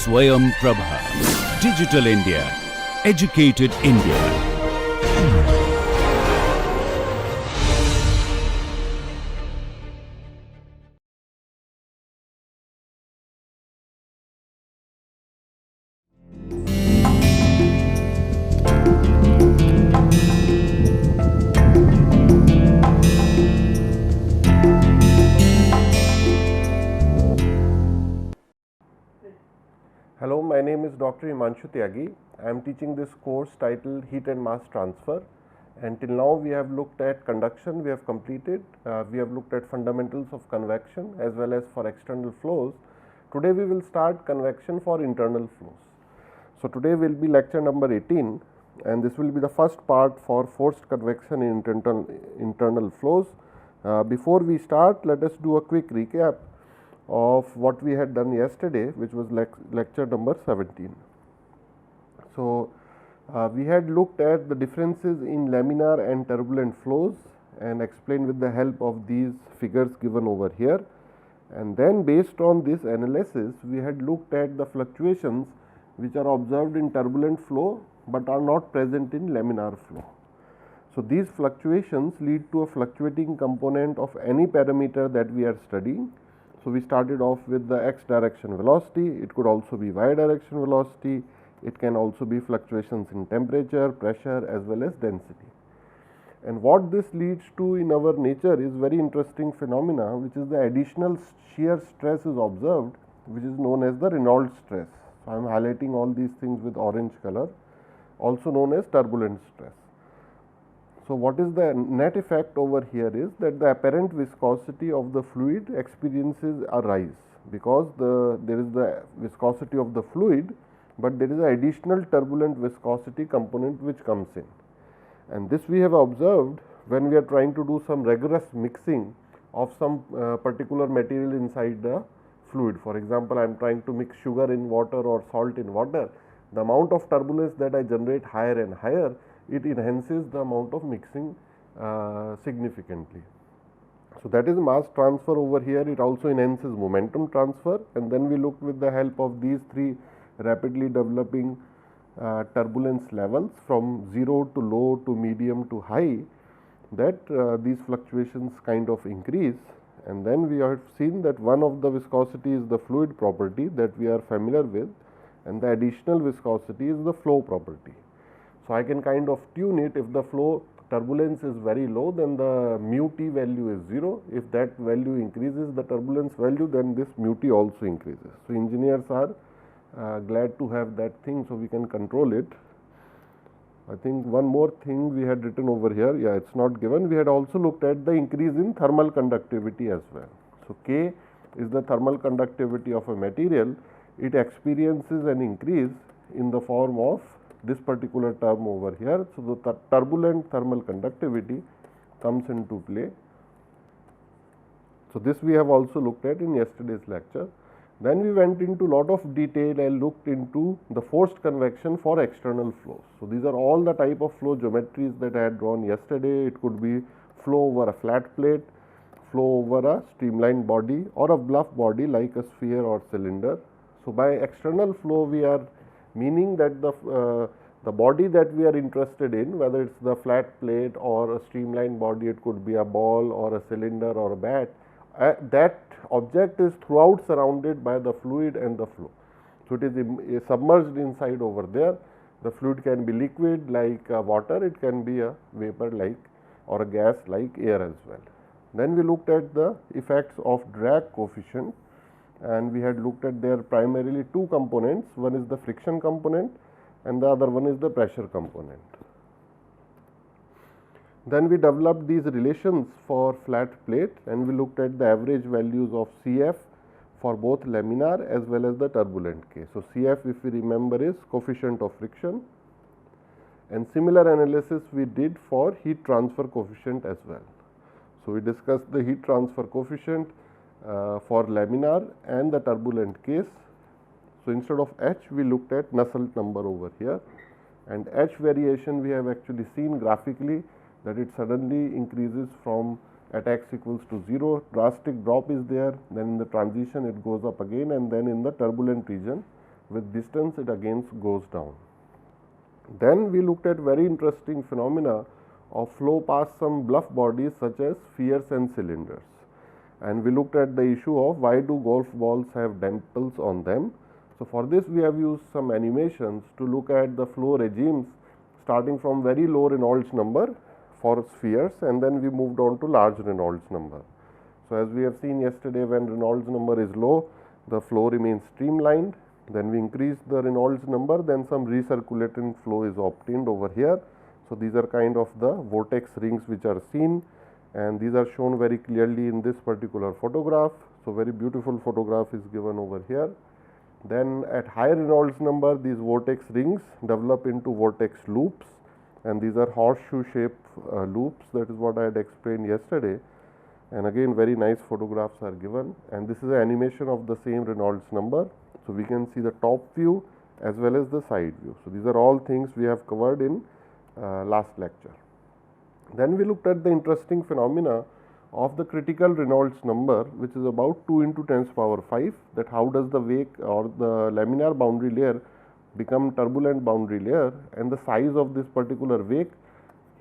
Swayam Prabha. Digital India. Educated India. Hello, my name is Dr. Himanshu Tyagi. I am teaching this course titled Heat and Mass Transfer, and till now we have looked at conduction, we have completed, we have looked at fundamentals of convection as well as for external flows. Today we will start convection for internal flows. So today will be lecture number 18, and this will be the first part for forced convection in internal flows. Before we start, let us do a quick recap of what we had done yesterday, which was lecture number 17. So, we had looked at the differences in laminar and turbulent flows and explained with the help of these figures given over here, and then based on this analysis we had looked at the fluctuations which are observed in turbulent flow but are not present in laminar flow. So, these fluctuations lead to a fluctuating component of any parameter that we are studying. So, we started off with the x direction velocity, it could also be y direction velocity, it can also be fluctuations in temperature, pressure as well as density. And what this leads to in our nature is very interesting phenomena, which is the additional shear stress is observed, which is known as the Reynolds stress. So, I am highlighting all these things with orange color, also known as turbulent stress. So, what is the net effect over here is that the apparent viscosity of the fluid experiences a rise, because there is the viscosity of the fluid, but there is an additional turbulent viscosity component which comes in. And this we have observed when we are trying to do some rigorous mixing of some particular material inside the fluid. For example, I am trying to mix sugar in water or salt in water. The amount of turbulence that I generate higher and higher, it enhances the amount of mixing significantly. So, that is mass transfer over here. It also enhances momentum transfer, and then we looked with the help of these three rapidly developing turbulence levels from 0 to low to medium to high, that these fluctuations kind of increase. And then we have seen that one of the viscosity is the fluid property that we are familiar with, and the additional viscosity is the flow property. So, I can kind of tune it. If the flow turbulence is very low, then the mu t value is 0. If that value increases the turbulence value, then this mu t also increases. So, engineers are glad to have that thing, so we can control it. I think one more thing we had written over here, yeah, it is not given. We had also looked at the increase in thermal conductivity as well. So, K is the thermal conductivity of a material. It experiences an increase in the form of this particular term over here. So, the turbulent thermal conductivity comes into play. So, this we have also looked at in yesterday's lecture. Then we went into lot of detail and looked into the forced convection for external flows. So, these are all the type of flow geometries that I had drawn yesterday. It could be flow over a flat plate, flow over a streamlined body or a bluff body like a sphere or cylinder. So, by external flow we are meaning that the body that we are interested in, whether it is the flat plate or a streamlined body, it could be a ball or a cylinder or a bat, that object is throughout surrounded by the fluid and the flow. So, it is submerged inside over there. The fluid can be liquid like water, it can be a vapor like or a gas like air as well. Then we looked at the effects of drag coefficient, and we had looked at their primarily two components. One is the friction component and the other one is the pressure component. Then we developed these relations for flat plate, and we looked at the average values of Cf for both laminar as well as the turbulent case. So, Cf, if we remember, is coefficient of friction, and similar analysis we did for heat transfer coefficient as well. So, we discussed the heat transfer coefficient for laminar and the turbulent case. So, instead of H we looked at Nusselt number over here, and H variation we have actually seen graphically that it suddenly increases from at x equals to 0, drastic drop is there, then in the transition it goes up again, and then in the turbulent region with distance it again goes down. Then we looked at very interesting phenomena of flow past some bluff bodies such as spheres and cylinders, and we looked at the issue of why do golf balls have dimples on them. So, for this we have used some animations to look at the flow regimes starting from very low Reynolds number for spheres, and then we moved on to large Reynolds number. So, as we have seen yesterday, when Reynolds number is low, the flow remains streamlined. Then we increase the Reynolds number, then some recirculating flow is obtained over here. So, these are kind of the vortex rings which are seen, and these are shown very clearly in this particular photograph. So, very beautiful photograph is given over here. Then at higher Reynolds number, these vortex rings develop into vortex loops, and these are horseshoe shape loops. That is what I had explained yesterday, and again very nice photographs are given, and this is an animation of the same Reynolds number. So, we can see the top view as well as the side view. So, these are all things we have covered in last lecture. Then we looked at the interesting phenomena of the critical Reynolds number, which is about 2 into 10 power 5, that how does the wake or the laminar boundary layer become turbulent boundary layer, and the size of this particular wake,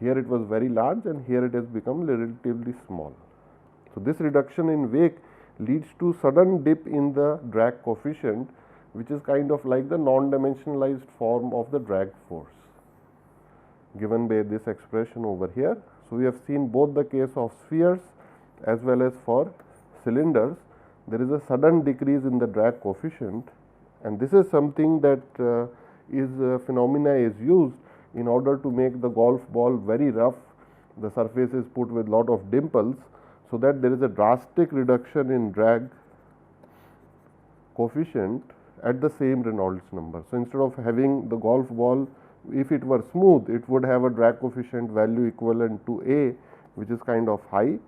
here it was very large and here it has become relatively small. So, this reduction in wake leads to sudden dip in the drag coefficient, which is kind of like the non-dimensionalized form of the drag force given by this expression over here. So, we have seen both the case of spheres as well as for cylinders, there is a sudden decrease in the drag coefficient, and this is something that phenomena is used in order to make the golf ball very rough. The surface is put with lot of dimples, so that there is a drastic reduction in drag coefficient at the same Reynolds number. So, instead of having the golf ball, if it were smooth, it would have a drag coefficient value equivalent to A, which is kind of high.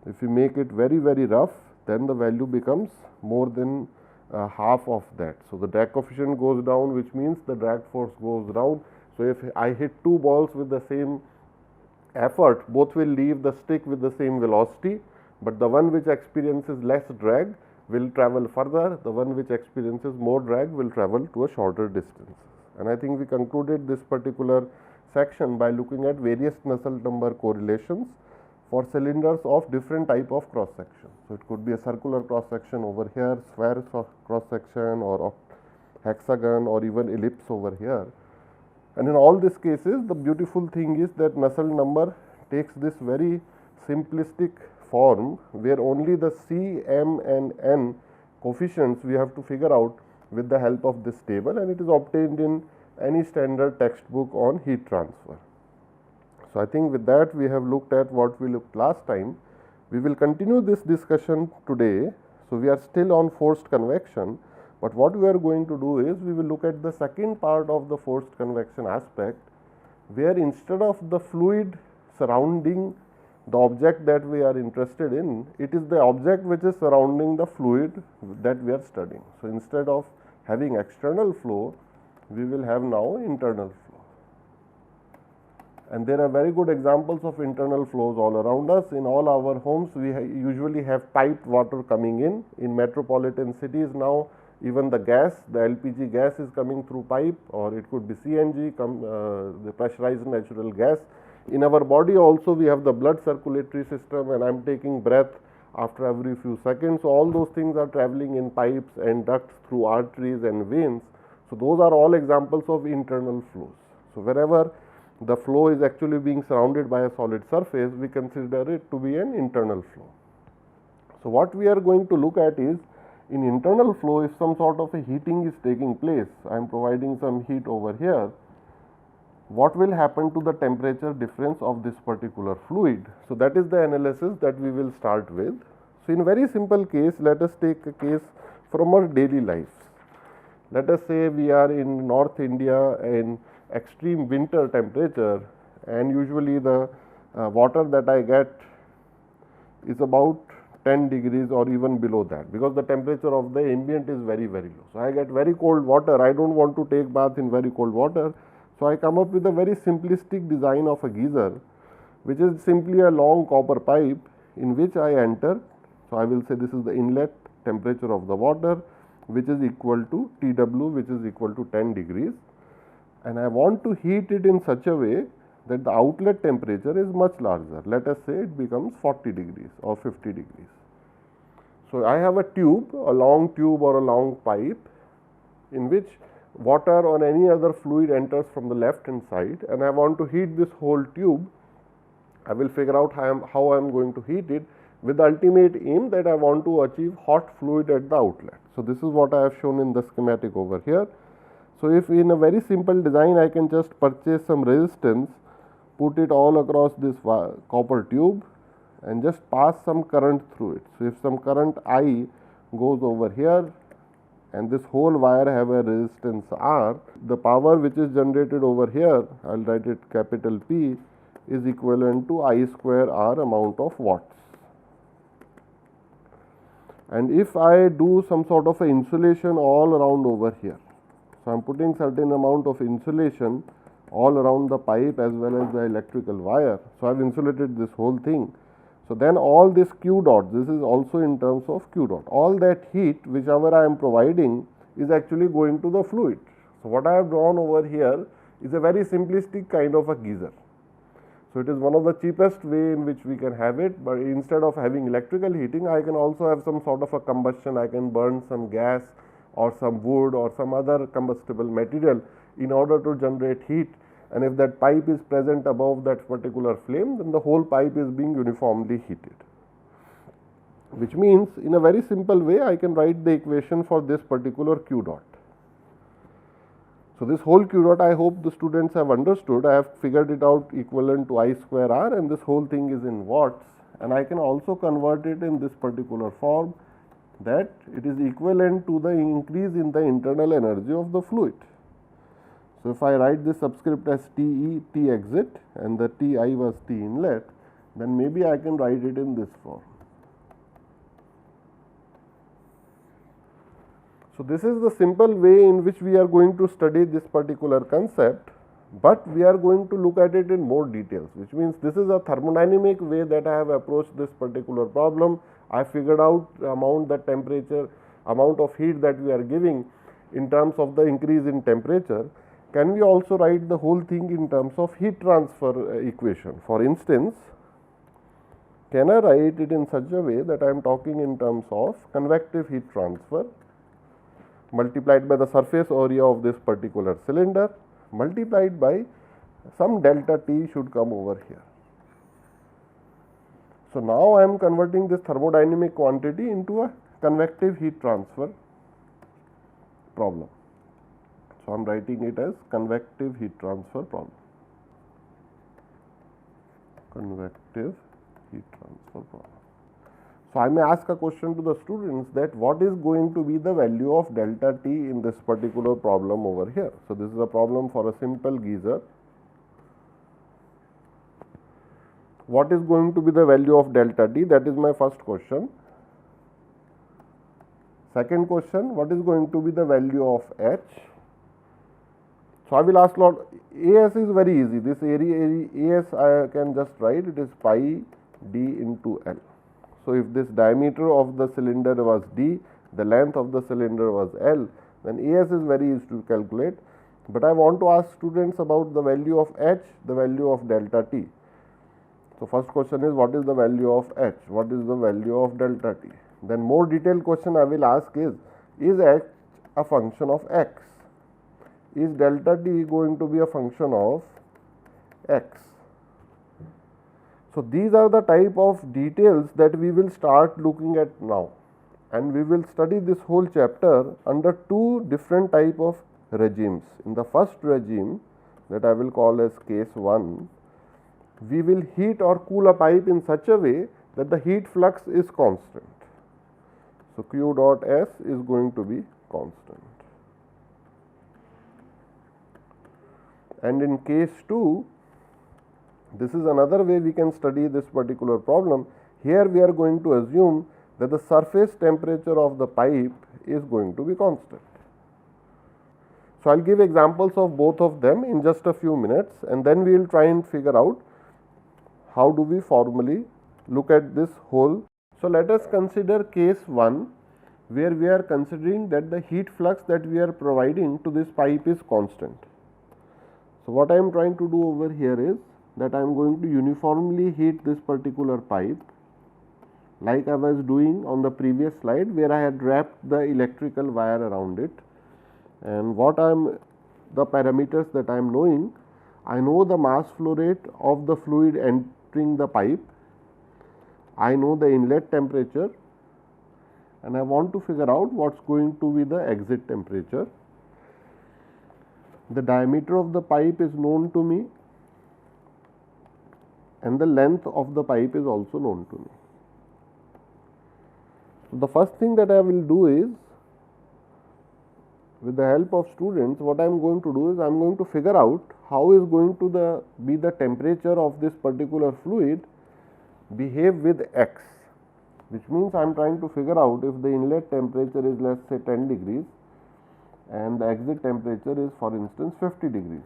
If you make it very rough, then the value becomes more than half of that. So, the drag coefficient goes down, which means the drag force goes down. So, if I hit two balls with the same effort, both will leave the stick with the same velocity, but the one which experiences less drag will travel further, the one which experiences more drag will travel to a shorter distance. And I think we concluded this particular section by looking at various Nusselt number correlations for cylinders of different type of cross section. So, it could be a circular cross section over here, sphere cross section, or hexagon, or even ellipse over here. And in all these cases, the beautiful thing is that Nusselt number takes this very simplistic form, where only the C, M and N coefficients we have to figure out with the help of this table, and it is obtained in any standard textbook on heat transfer. So, I think with that we have looked at what we looked last time. We will continue this discussion today. So, we are still on forced convection, but what we are going to do is we will look at the second part of the forced convection aspect, where instead of the fluid surrounding the object that we are interested in, it is the object which is surrounding the fluid that we are studying. So, instead of having external flow, we will have now internal flow. And there are very good examples of internal flows all around us. In all our homes, we usually have piped water coming in. In metropolitan cities now, even the gas, the LPG gas is coming through pipe, or it could be CNG, the pressurized natural gas. In our body also, we have the blood circulatory system, and I am taking breath after every few seconds. So, all those things are traveling in pipes and ducts through arteries and veins. So, those are all examples of internal flows. So, wherever the flow is actually being surrounded by a solid surface, we consider it to be an internal flow. So, what we are going to look at is, in internal flow, if some sort of a heating is taking place, I am providing some heat over here, what will happen to the temperature difference of this particular fluid? So, that is the analysis that we will start with. So, in very simple case, let us take a case from our daily life. Let us say we are in North India in extreme winter temperature, and usually the water that I get is about 10 degrees or even below that, because the temperature of the ambient is very low. So, I get very cold water, I do not want to take bath in very cold water. So, I come up with a very simplistic design of a geyser, which is simply a long copper pipe in which I enter. So, I will say this is the inlet temperature of the water. which is equal to TW, which is equal to 10 degrees, and I want to heat it in such a way that the outlet temperature is much larger. Let us say it becomes 40 degrees or 50 degrees. So, I have a tube, a long tube or a long pipe in which water or any other fluid enters from the left hand side, and I want to heat this whole tube. I will figure out how I am going to heat it with the ultimate aim that I want to achieve hot fluid at the outlet. So, this is what I have shown in the schematic over here. So, if in a very simple design I can just purchase some resistance, put it all across this copper tube and just pass some current through it. So, if some current I goes over here and this whole wire have a resistance R, the power which is generated over here, I will write it capital P, is equivalent to I square R amount of watts. And if I do some sort of a insulation all around over here, so I am putting certain amount of insulation all around the pipe as well as the electrical wire. So, I have insulated this whole thing. So, then all this Q dot, this is also in terms of Q dot, all that heat whichever I am providing is actually going to the fluid. So, what I have drawn over here is a very simplistic kind of a geyser. So, it is one of the cheapest way in which we can have it, but instead of having electrical heating, I can also have some sort of a combustion. I can burn some gas or some wood or some other combustible material in order to generate heat, and if that pipe is present above that particular flame, then the whole pipe is being uniformly heated, which means in a very simple way I can write the equation for this particular Q dot. So, this whole Q dot I hope the students have understood. I have figured it out equivalent to I square R, and this whole thing is in watts, and I can also convert it in this particular form, that it is equivalent to the increase in the internal energy of the fluid. So, if I write this subscript as TE, T exit, and the TI was T inlet, then maybe I can write it in this form. So, this is the simple way in which we are going to study this particular concept, but we are going to look at it in more details, which means this is a thermodynamic way that I have approached this particular problem. I figured out the amount of heat that we are giving in terms of the increase in temperature. Can we also write the whole thing in terms of heat transfer equation? For instance, can I write it in such a way that I am talking in terms of convective heat transfer multiplied by the surface area of this particular cylinder multiplied by some delta T should come over here. So, now I am converting this thermodynamic quantity into a convective heat transfer problem. So, I am writing it as convective heat transfer problem. Convective heat transfer problem. So, I may ask a question to the students that what is going to be the value of delta T in this particular problem over here. So, this is a problem for a simple geyser. What is going to be the value of delta T? That is my first question. Second question, what is going to be the value of H? So, I will ask AS is very easy. This area AS I can just write, it is pi d into L. So, if this diameter of the cylinder was d, the length of the cylinder was L, then AS is very easy to calculate. But I want to ask students about the value of H, the value of delta T. So, first question is what is the value of H, what is the value of delta T. Then more detailed question I will ask is H a function of X? Is delta T going to be a function of X? So, these are the type of details that we will start looking at now, and we will study this whole chapter under two different type of regimes. In the first regime that I will call as case 1, we will heat or cool a pipe in such a way that the heat flux is constant. So, Q dot S is going to be constant. And in case 2, this is another way we can study this particular problem. Here we are going to assume that the surface temperature of the pipe is going to be constant. So, I will give examples of both of them in just a few minutes, and then we will try and figure out how do we formally look at this whole. So, let us consider case 1 where we are considering that the heat flux that we are providing to this pipe is constant. So, what I am trying to do over here is that I am going to uniformly heat this particular pipe like I was doing on the previous slide, where I had wrapped the electrical wire around it. And what I am, the parameters that I am knowing, I know the mass flow rate of the fluid entering the pipe, I know the inlet temperature, and I want to figure out what is going to be the exit temperature. The diameter of the pipe is known to me, and the length of the pipe is also known to me. So, the first thing that I will do is, with the help of students, what I am going to do is I am going to figure out how is going to be the temperature of this particular fluid behave with X, which means I am trying to figure out if the inlet temperature is, let us say, 10 degrees and the exit temperature is, for instance, 50 degrees,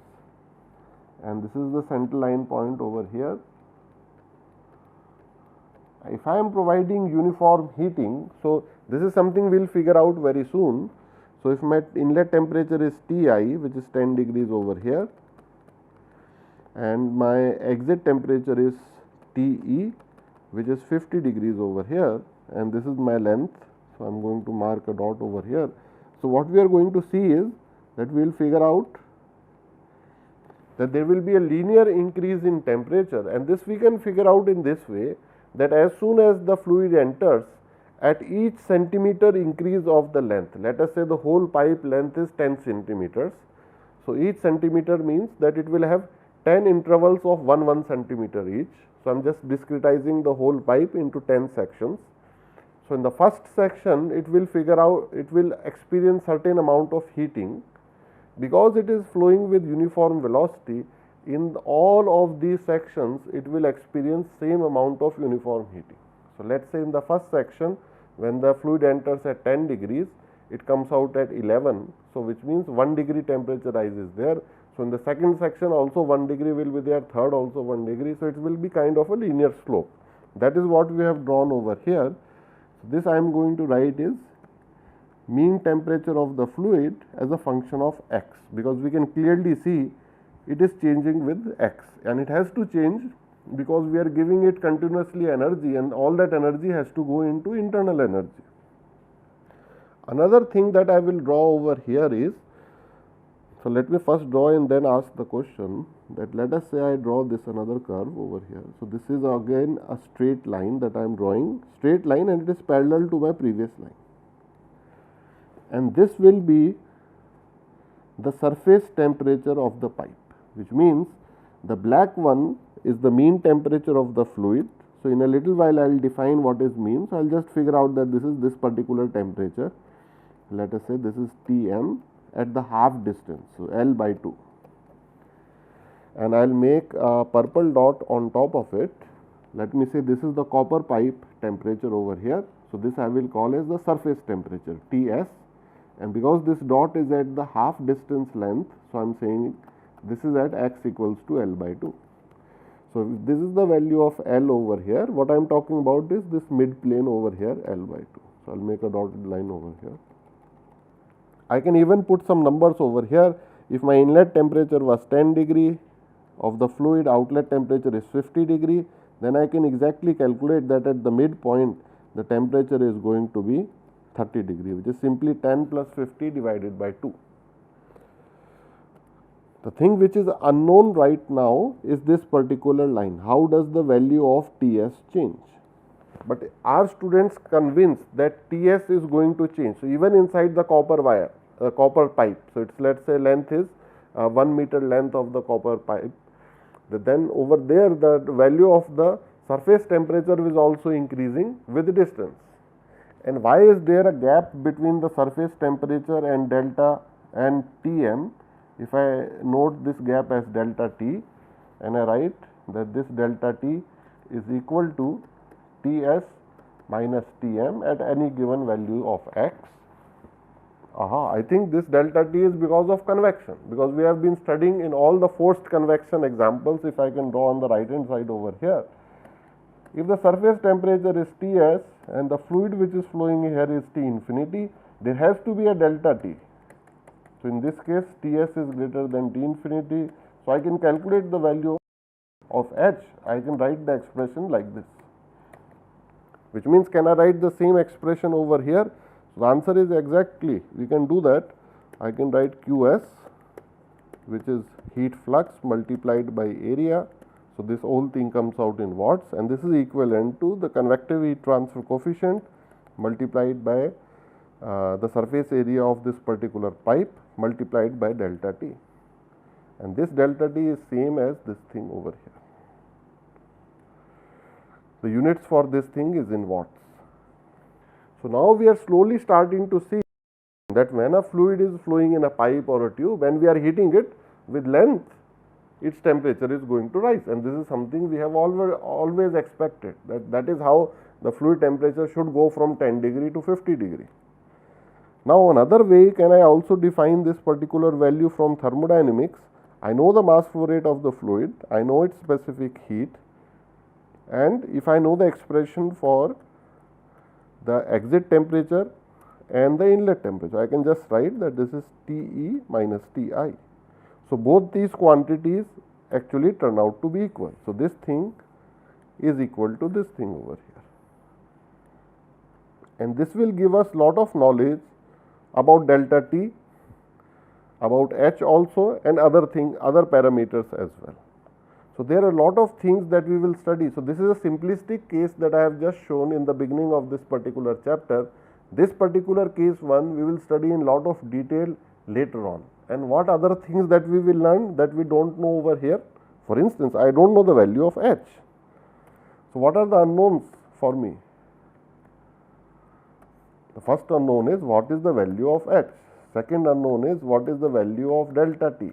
and this is the center line point over here. If I am providing uniform heating, so this is something we will figure out very soon. So, if my inlet temperature is Ti, which is 10 degrees over here, and my exit temperature is Te, which is 50 degrees over here, and this is my length. So, I am going to mark a dot over here. So, what we are going to see is that we will figure out that there will be a linear increase in temperature, and this we can figure out in this way, that as soon as the fluid enters, at each centimeter increase of the length, let us say the whole pipe length is 10 centimeters. So, each centimeter means that it will have 10 intervals of 1 centimeter each. So, I am just discretizing the whole pipe into 10 sections. So, in the first section it will figure out, it will experience certain amount of heating, because it is flowing with uniform velocity. In all of these sections it will experience same amount of uniform heating. So, let us say in the first section, when the fluid enters at 10 degrees, it comes out at 11. So, which means 1 degree temperature rise is there. So, in the second section also 1 degree will be there, third also 1 degree. So, it will be kind of a linear slope. That is what we have drawn over here. So, this I am going to write is mean temperature of the fluid as a function of x, because we can clearly see it is changing with x, and it has to change because we are giving it continuously energy, and all that energy has to go into internal energy. Another thing that I will draw over here is, so let me first draw and then ask the question, that let us say I draw this another curve over here. So, this is again a straight line that I am drawing, straight line, and it is parallel to my previous line, and this will be the surface temperature of the pipe, which means the black one is the mean temperature of the fluid. So, in a little while I will define what is mean. So, I will just figure out that this is this particular temperature. Let us say this is Tm at the half distance, so L by 2, and I will make a purple dot on top of it. Let me say this is the copper pipe temperature over here. So, this I will call as the surface temperature Ts, and because this dot is at the half distance length, so I am saying this is at x equals to L by 2. So, this is the value of L over here. What I am talking about is this mid plane over here, L by 2. So, I will make a dotted line over here. I can even put some numbers over here. If my inlet temperature was 10 degree of the fluid, outlet temperature is 50 degree, then I can exactly calculate that at the midpoint the temperature is going to be 30 degree, which is simply 10 plus 50 divided by 2. The thing which is unknown right now is this particular line. How does the value of Ts change? But are students convinced that Ts is going to change? So, even inside the copper wire, copper pipe, so it is, let us say length is 1 meter length of the copper pipe, then over there the value of the surface temperature is also increasing with distance. And why is there a gap between the surface temperature and delta and Tm? If I note this gap as delta T, and I write that this delta T is equal to Ts minus Tm at any given value of x. I think this delta T is because of convection, because we have been studying in all the forced convection examples. If I can draw on the right hand side over here, If the surface temperature is Ts and the fluid which is flowing here is T infinity, there has to be a delta T. So, in this case Ts is greater than T infinity. So, I can calculate the value of H. I can write the expression like this, which means can I write the same expression over here? So, the answer is exactly, we can do that. I can write Qs, which is heat flux multiplied by area. So, this whole thing comes out in watts, and this is equivalent to the convective heat transfer coefficient multiplied by the surface area of this particular pipe multiplied by delta T, and this delta T is same as this thing over here. The units for this thing is in watts. So, now we are slowly starting to see that when a fluid is flowing in a pipe or a tube and we are heating it with length, its temperature is going to rise, and this is something we have always expected, that is how the fluid temperature should go from 10 degree to 50 degree. Now, another way can I also define this particular value from thermodynamics. I know the mass flow rate of the fluid, I know its specific heat, and if I know the expression for the exit temperature and the inlet temperature, I can just write that this is Te minus Ti. So, both these quantities actually turn out to be equal. So, this thing is equal to this thing over here, and this will give us lot of knowledge about delta T, about H also, and other parameters as well. So, there are a lot of things that we will study. So, this is a simplistic case that I have just shown in the beginning of this particular chapter. This particular case 1 we will study in lot of detail later on, and what other things that we will learn that we do not know over here. For instance, I do not know the value of H. So, what are the unknowns for me? The first unknown is what is the value of H. Second unknown is what is the value of delta T.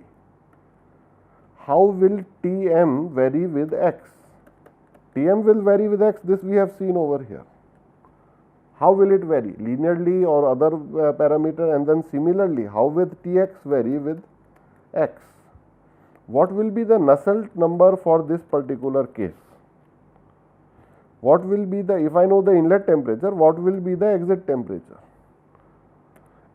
How will Tm vary with X? Tm will vary with X, this we have seen over here. How will it vary? Linearly or other parameter, and then similarly, how will Tx vary with X? What will be the Nusselt number for this particular case? What will be the, if I know the inlet temperature, what will be the exit temperature?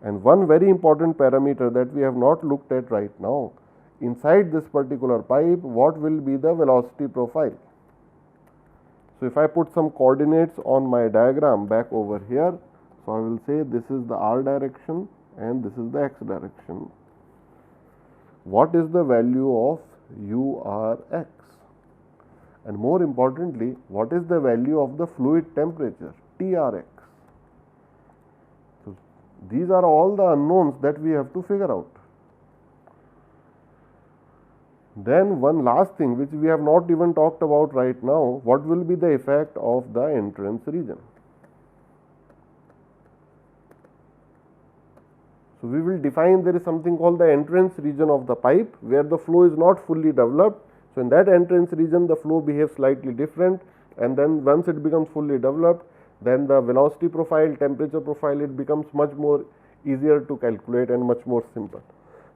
And one very important parameter that we have not looked at right now, inside this particular pipe, what will be the velocity profile? So, if I put some coordinates on my diagram back over here, so I will say this is the r direction and this is the x direction. What is the value of urx? And more importantly, what is the value of the fluid temperature, Trx? So, these are all the unknowns that we have to figure out. Then one last thing which we have not even talked about right now, what will be the effect of the entrance region? So, we will define there is something called the entrance region of the pipe where the flow is not fully developed. So, in that entrance region the flow behaves slightly different, and then once it becomes fully developed, then the velocity profile, temperature profile, it becomes much more easier to calculate and much more simple.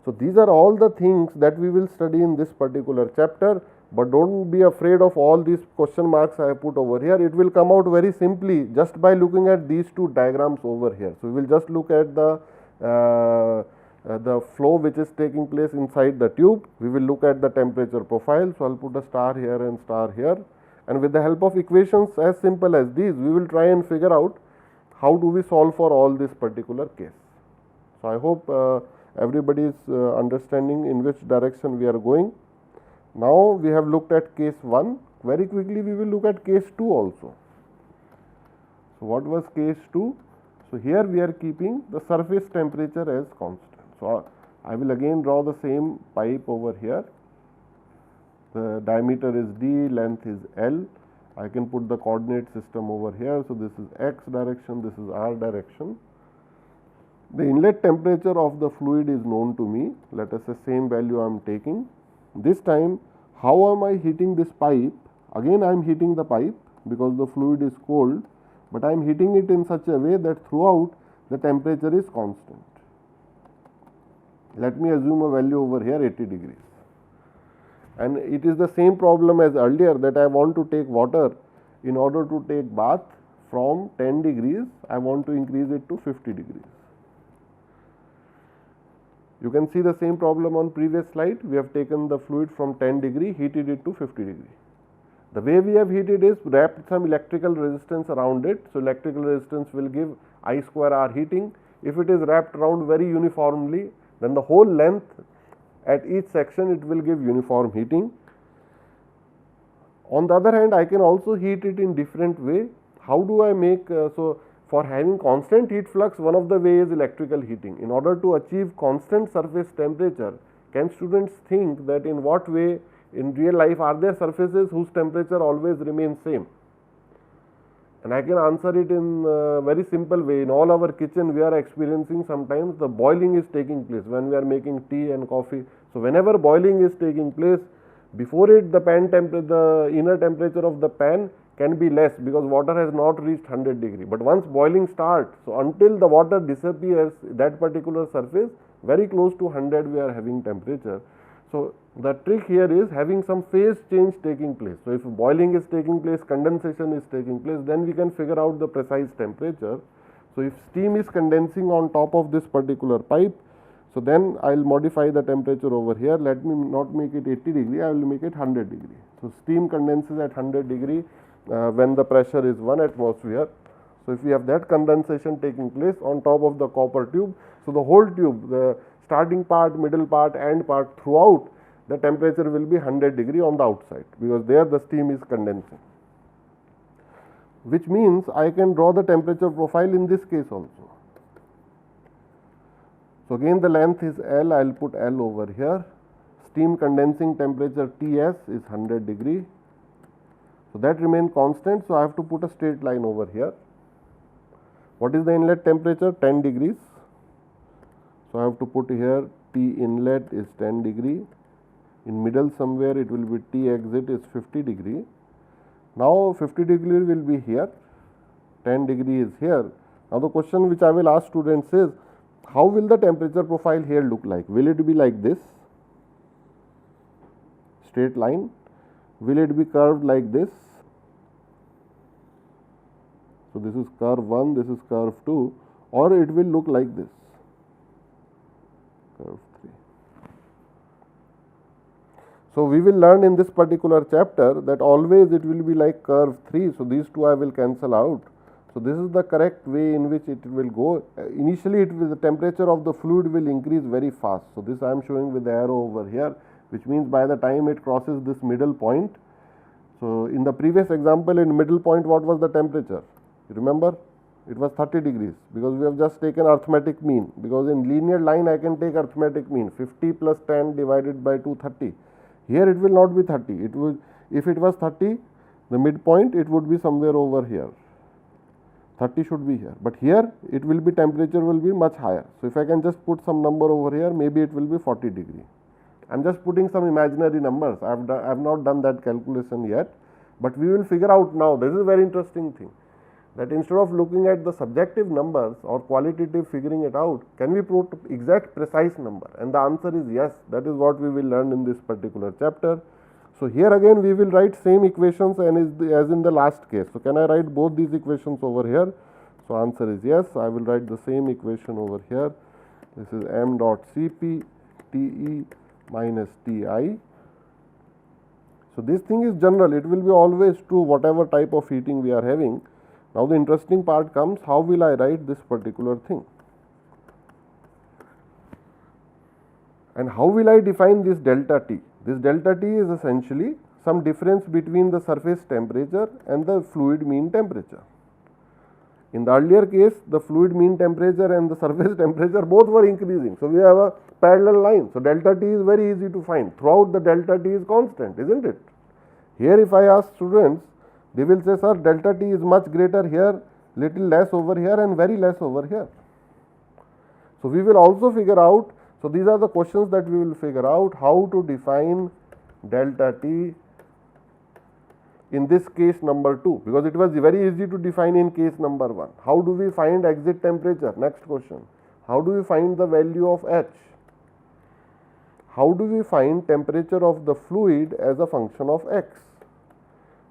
So, these are all the things that we will study in this particular chapter, but do not be afraid of all these question marks I have put over here. It will come out very simply just by looking at these two diagrams over here. So, we will just look at the flow which is taking place inside the tube. We will look at the temperature profile. So, I will put a star here and star here, and with the help of equations as simple as these, we will try and figure out how do we solve for all this particular case. So, I hope everybody is understanding in which direction we are going. Now, we have looked at case 1. Very quickly we will look at case 2 also. So, what was case 2? So, here we are keeping the surface temperature as constant. So, I will again draw the same pipe over here. The diameter is d, length is L. I can put the coordinate system over here. So, this is x direction, this is r direction. The inlet temperature of the fluid is known to me. Let us say same value I am taking. This time, how am I heating this pipe? Again I am heating the pipe because the fluid is cold, but I am heating it in such a way that throughout the temperature is constant. Let me assume a value over here 80 degrees. And it is the same problem as earlier, that I want to take water in order to take bath from 10 degrees, I want to increase it to 50 degrees. You can see the same problem on previous slide. We have taken the fluid from 10 degree, heated it to 50 degree. The way we have heated is wrapped some electrical resistance around it. So, electrical resistance will give I square R heating. If it is wrapped around very uniformly, then the whole length at each section it will give uniform heating. On the other hand, I can also heat it in different way. How do I make, so for having constant heat flux, one of the ways is electrical heating. In order to achieve constant surface temperature, can students think that in what way in real life are there surfaces whose temperature always remains same? And I can answer it in a very simple way. In all our kitchen, we are experiencing sometimes the boiling is taking place when we are making tea and coffee. So, whenever boiling is taking place, before it the pan temperature, the inner temperature of the pan can be less because water has not reached 100 degree. But once boiling starts, so until the water disappears, that particular surface very close to 100 we are having temperature. So, the trick here is having some phase change taking place. So, if boiling is taking place, condensation is taking place, then we can figure out the precise temperature. So, if steam is condensing on top of this particular pipe, so then I will modify the temperature over here. Let me not make it 80 degree, I will make it 100 degree. So, steam condenses at 100 degree when the pressure is 1 atmosphere. So, if we have that condensation taking place on top of the copper tube, so the whole tube, the starting part, middle part, end part, throughout the temperature will be 100 degree on the outside, because there the steam is condensing, which means I can draw the temperature profile in this case also. So, again the length is L, I will put L over here. Steam condensing temperature Ts is 100 degree. So, that remains constant. So, I have to put a straight line over here. What is the inlet temperature? 10 degrees. So, I have to put here T inlet is 10 degree. In middle somewhere it will be T exit is 50 degree. Now, 50 degree will be here, 10 degree is here. Now, the question which I will ask students is, how will the temperature profile here look like? Will it be like this, straight line? Will it be curved like this? So, this is curve 1, this is curve 2, or it will look like this, curve 3. So, we will learn in this particular chapter that always it will be like curve 3. So, these two I will cancel out. So, this is the correct way in which it will go. Initially, it will, the temperature of the fluid will increase very fast. So, this I am showing with the arrow over here, which means by the time it crosses this middle point. So, in the previous example, in middle point, what was the temperature? You remember? It was 30 degrees, because we have just taken arithmetic mean, because in linear line I can take arithmetic mean 50 plus 10 divided by 230. Here it will not be 30, it will, if it was 30, the midpoint it would be somewhere over here, 30 should be here, but here it will be, temperature will be much higher. So, if I can just put some number over here, maybe it will be 40 degree. I am just putting some imaginary numbers, I have not done that calculation yet, but we will figure out now. This is a very interesting thing, that instead of looking at the subjective numbers or qualitative figuring it out, can we put exact precise number? And the answer is yes. That is what we will learn in this particular chapter. So, here again we will write same equations and as in the last case. So, can I write both these equations over here? So, answer is yes. I will write the same equation over here. This is m dot Cp Te minus Ti. So, this thing is general, it will be always true whatever type of heating we are having. Now, the interesting part comes, how will I write this particular thing? And how will I define this delta T? This delta T is essentially some difference between the surface temperature and the fluid mean temperature. In the earlier case, the fluid mean temperature and the surface temperature both were increasing. So, we have a parallel line. So, delta T is very easy to find. Throughout the delta T is constant, isn't it? Here, if I ask students, they will say, sir, delta T is much greater here, little less over here and very less over here. So, we will also figure out, so these are the questions that we will figure out, how to define delta T in this case number 2, because it was very easy to define in case number 1. How do we find exit temperature? Next question. How do we find the value of H? How do we find temperature of the fluid as a function of X?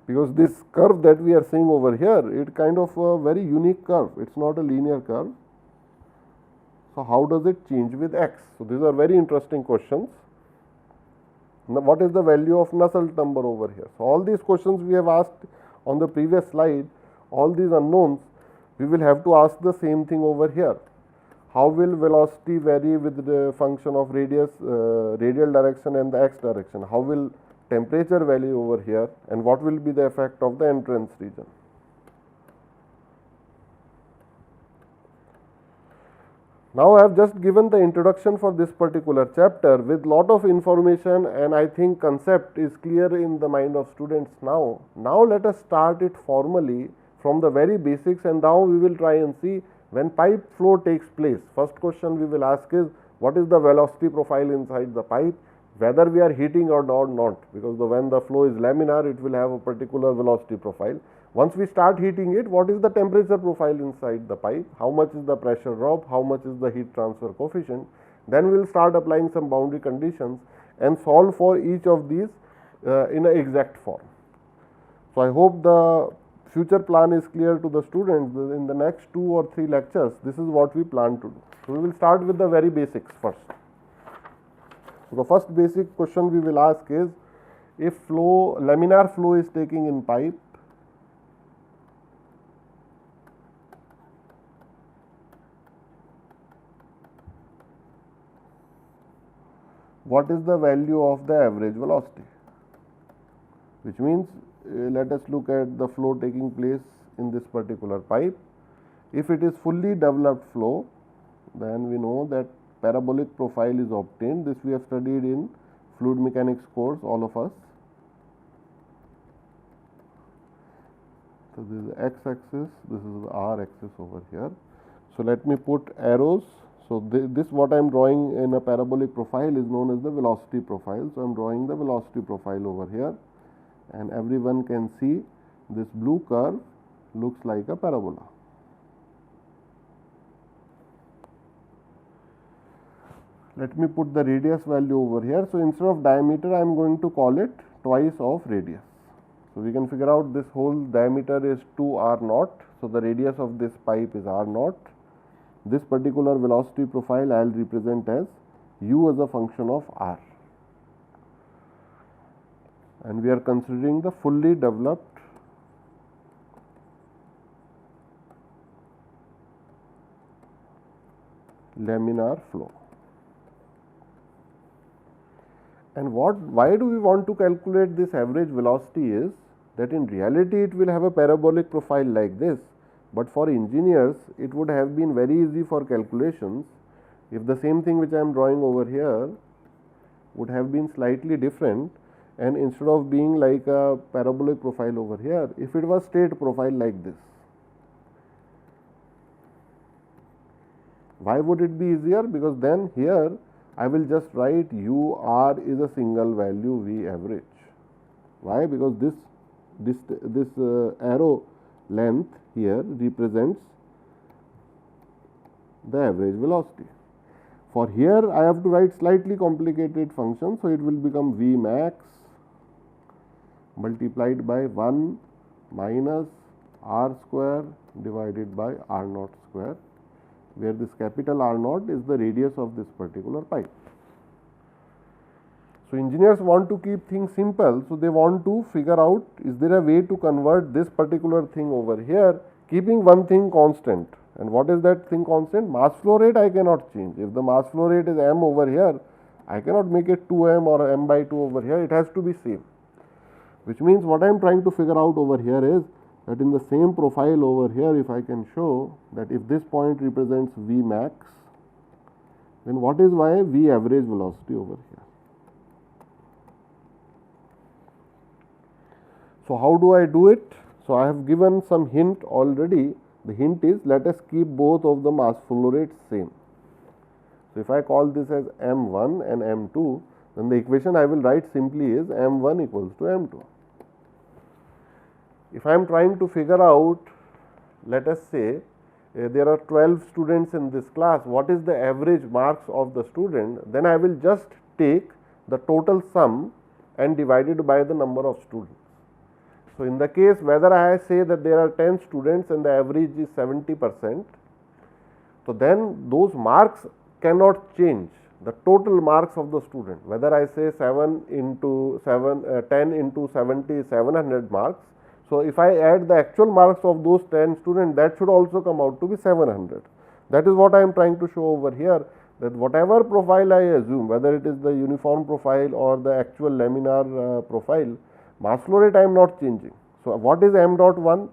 because this curve that we are seeing over here, it kind of a very unique curve, it is not a linear curve. So, how does it change with x? So, these are very interesting questions. Now, what is the value of Nusselt number over here? So, all these questions we have asked on the previous slide, all these unknowns, we will have to ask the same thing over here. How will velocity vary with the function of radius, radial direction and the x direction? How will temperature vary over here, and what will be the effect of the entrance region? Now, I have just given the introduction for this particular chapter with lot of information, and I think concept is clear in the mind of students now. Now, let us start it formally from the very basics, and now we will try and see when pipe flow takes place. First question we will ask is, what is the velocity profile inside the pipe, whether we are heating or not, because when the flow is laminar, it will have a particular velocity profile. Once we start heating it, what is the temperature profile inside the pipe, how much is the pressure drop, how much is the heat transfer coefficient. Then we will start applying some boundary conditions and solve for each of these in an exact form. So, I hope the future plan is clear to the students. In the next 2 or 3 lectures, this is what we plan to do. So, we will start with the very basics first. So, the first basic question we will ask is, if laminar flow is taking in pipe, what is the value of the average velocity? Which means, let us look at the flow taking place in this particular pipe. If it is fully developed flow, then we know that parabolic profile is obtained. This we have studied in fluid mechanics course, all of us. So, this is the x axis, this is the r axis over here. So, let me put arrows. So, this what I am drawing in a parabolic profile is known as the velocity profile. So, I am drawing the velocity profile over here, and everyone can see this blue curve looks like a parabola. Let me put the radius value over here. So, instead of diameter, I am going to call it twice of radius. So, we can figure out this whole diameter is 2 r naught. So, the radius of this pipe is r naught. This particular velocity profile I will represent as u as a function of r, and we are considering the fully developed laminar flow. And why do we want to calculate this average velocity is that in reality it will have a parabolic profile like this, but for engineers it would have been very easy for calculations if the same thing which I am drawing over here would have been slightly different, and instead of being like a parabolic profile over here, if it was straight profile like this. Why would it be easier? Because then here I will just write u r is a single value v average. Why? Because this arrow length here represents the average velocity. For here I have to write slightly complicated function. So, it will become V max multiplied by 1 minus r square divided by r naught square, where this capital R naught is the radius of this particular pipe. So, engineers want to keep things simple. So, they want to figure out, is there a way to convert this particular thing over here, keeping one thing constant. And what is that thing constant? Mass flow rate I cannot change. If the mass flow rate is m over here, I cannot make it 2m or m by 2 over here, it has to be same. Which means what I am trying to figure out over here is that in the same profile over here, if I can show that if this point represents V max, then what is my V average velocity over here? So, how do I do it? So, I have given some hint already. The hint is, let us keep both of the mass flow rates same. So, if I call this as m1 and m2, then the equation I will write simply is m1 equals to m2. If I am trying to figure out, let us say there are 12 students in this class, what is the average marks of the student, then I will just take the total sum and divide it by the number of students. So, in the case whether I say that there are 10 students and the average is 70%, so then those marks cannot change, the total marks of the student, whether I say 7 into 7, 10 into 70 is 700 marks. So, if I add the actual marks of those 10 students, that should also come out to be 700. That is what I am trying to show over here, that whatever profile I assume, whether it is the uniform profile or the actual laminar profile, mass flow rate I am not changing. So, what is m dot 1?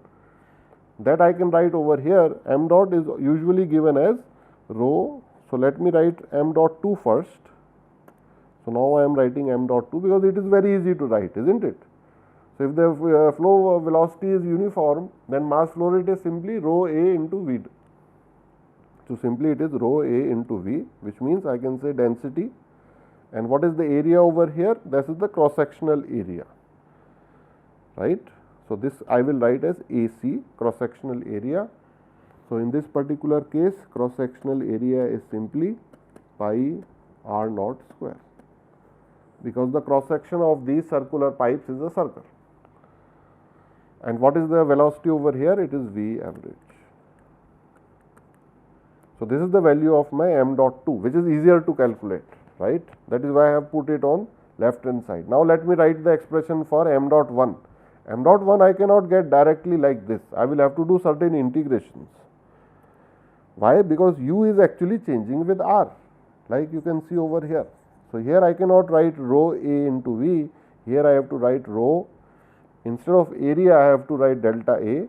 That I can write over here. M dot is usually given as rho. So, let me write m dot 2 first. So, now I am writing m dot 2 because it is very easy to write, isn't it? So, if the flow velocity is uniform, then mass flow rate is simply rho A into V. So, simply it is rho A into V, which means I can say density. And what is the area over here? This is the cross sectional area, right. So, this I will write as AC, cross sectional area. So, in this particular case, cross sectional area is simply pi r naught square, because the cross section of these circular pipes is a circle. And what is the velocity over here? It is V average. So, this is the value of my m dot 2, which is easier to calculate, right. That is why I have put it on left hand side. Now, let me write the expression for m dot 1. M dot 1 I cannot get directly like this, I will have to do certain integrations. Why? Because u is actually changing with r, like you can see over here. So, here I cannot write rho A into V, here I have to write rho, instead of area I have to write delta A,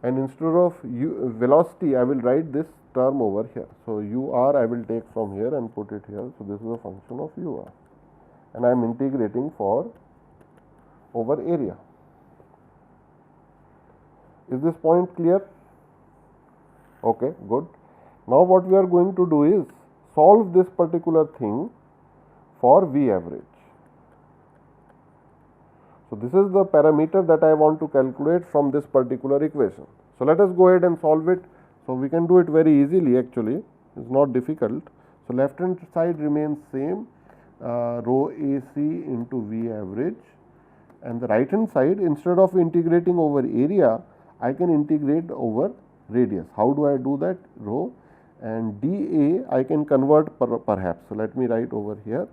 and instead of velocity I will write this term over here. So, u r I will take from here and put it here. So, this is a function of u r, and I am integrating for over area. Is this point clear? Okay, good. Now, what we are going to do is solve this particular thing for V average. So, this is the parameter that I want to calculate from this particular equation. So, let us go ahead and solve it. So, we can do it very easily actually, it is not difficult. So, left hand side remains same, rho AC into V average, and the right hand side, instead of integrating over area, I can integrate over radius. How do I do that? Rho, and dA I can convert perhaps. So, let me write over here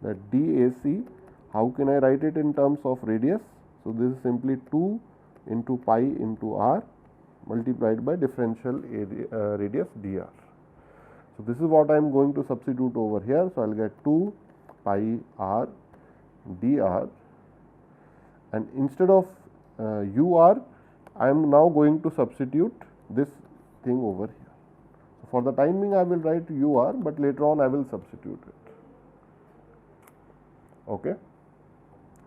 that dAc, how can I write it in terms of radius? So, this is simply 2 into pi into r multiplied by differential area, radius dr. So, this is what I am going to substitute over here. So, I will get 2 pi r dr, and instead of ur, I am now going to substitute this thing over here. So, for the time being I will write ur, but later on I will substitute it. Okay.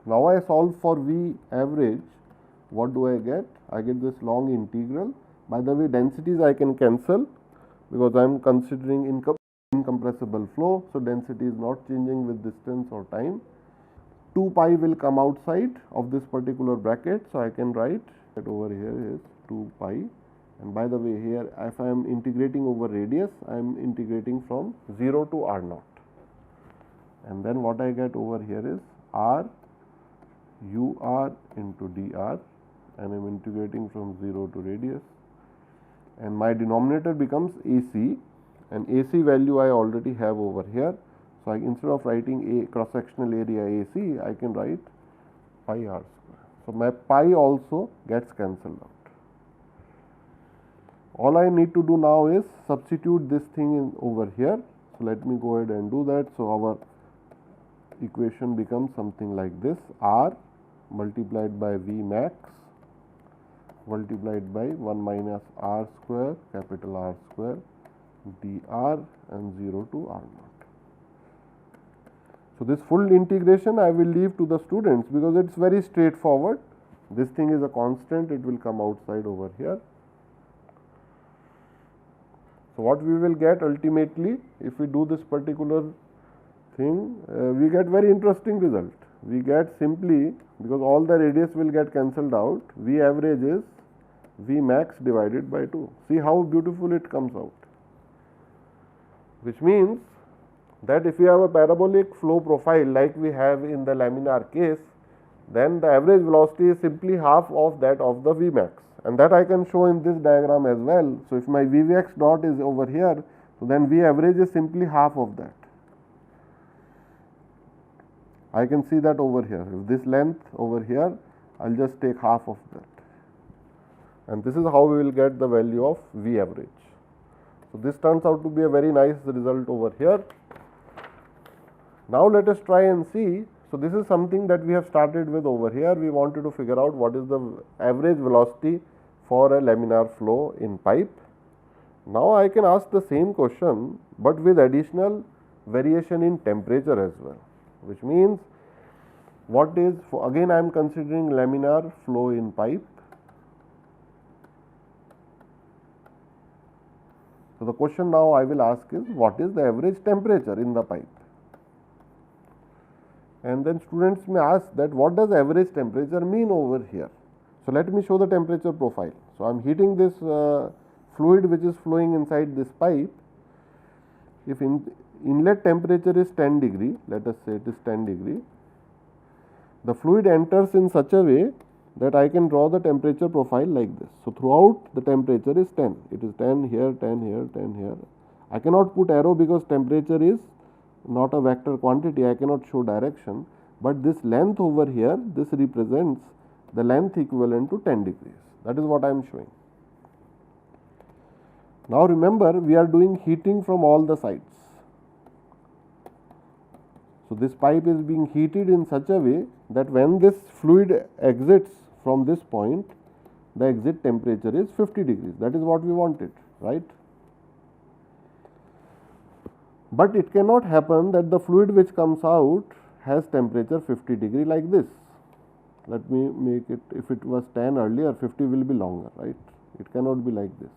Now, I solve for V average. What do I get? I get this long integral. By the way, densities I can cancel because I am considering incompressible flow. So, density is not changing with distance or time. 2 pi will come outside of this particular bracket. So, I can write that over here is 2 pi, and by the way here if I am integrating over radius, I am integrating from 0 to r naught, and then what I get over here is r ur into dr, and I am integrating from 0 to radius, and my denominator becomes AC, and AC value I already have over here. So, instead of writing a cross sectional area AC, I can write pi r square. So, my pi also gets cancelled out. All I need to do now is substitute this thing in over here. So, let me go ahead and do that. So, our equation becomes something like this: r multiplied by V max multiplied by 1 minus r square, capital R square dr, and 0 to r naught. So, this full integration I will leave to the students because it is very straightforward. This thing is a constant, it will come outside over here. So, what we will get ultimately, if we do this particular thing, we get very interesting result. We get simply, because all the radius will get cancelled out, V average is V max divided by 2. See how beautiful it comes out, which means that if you have a parabolic flow profile like we have in the laminar case, then the average velocity is simply half of that of the Vmax, and that I can show in this diagram as well. So, if my Vx dot is over here, so then V average is simply half of that. I can see that over here. If this length over here, I will just take half of that, and this is how we will get the value of V average. So, this turns out to be a very nice result over here. Now, let us try and see. So, this is something that we have started with over here. We wanted to figure out what is the average velocity for a laminar flow in pipe. Now, I can ask the same question, but with additional variation in temperature as well, which means what is, again I am considering laminar flow in pipe. So, the question now I will ask is, what is the average temperature in the pipe? And then students may ask that what does average temperature mean over here. So, let me show the temperature profile. So, I am heating this fluid which is flowing inside this pipe. If inlet temperature is 10 degree, let us say it is 10 degree, the fluid enters in such a way that I can draw the temperature profile like this. So, throughout the temperature is 10, it is 10 here, 10 here, 10 here. I cannot put arrow because temperature is not a vector quantity, I cannot show direction, but this length over here, this represents the length equivalent to 10 degrees. That is what I am showing. Now, remember, we are doing heating from all the sides. So, this pipe is being heated in such a way that when this fluid exits from this point, the exit temperature is 50 degrees. That is what we wanted, right? But it cannot happen that the fluid which comes out has temperature 50 degree like this. Let me make it, if it was 10 earlier, 50 will be longer, right? It cannot be like this.